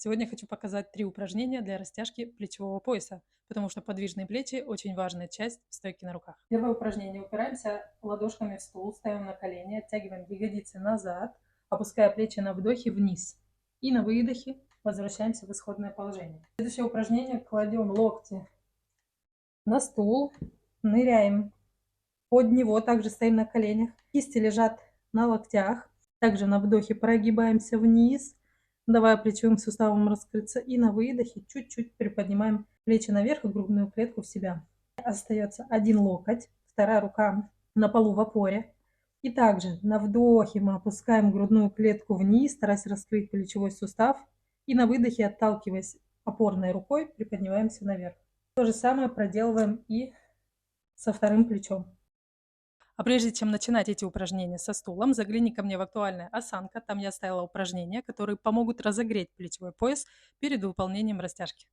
Сегодня хочу показать 3 упражнения для растяжки плечевого пояса, потому что подвижные плечи – очень важная часть стойки на руках. Первое упражнение. Упираемся ладошками в стул, ставим на колени, оттягиваем ягодицы назад, опуская плечи на вдохе вниз. И на выдохе возвращаемся в исходное положение. Следующее упражнение. Кладем локти на стул, ныряем под него, также стоим на коленях. Кисти лежат на локтях. Также на вдохе прогибаемся вниз, давая плечевым суставам раскрыться. И на выдохе чуть-чуть приподнимаем плечи наверх и грудную клетку в себя. Остается один локоть, вторая рука на полу в опоре. И также на вдохе мы опускаем грудную клетку вниз, стараясь раскрыть плечевой сустав. И на выдохе, отталкиваясь опорной рукой, приподнимаемся наверх. То же самое проделываем и со вторым плечом. А прежде чем начинать эти упражнения со стулом, загляни ко мне в актуальная осанка. Там я оставила упражнения, которые помогут разогреть плечевой пояс перед выполнением растяжки.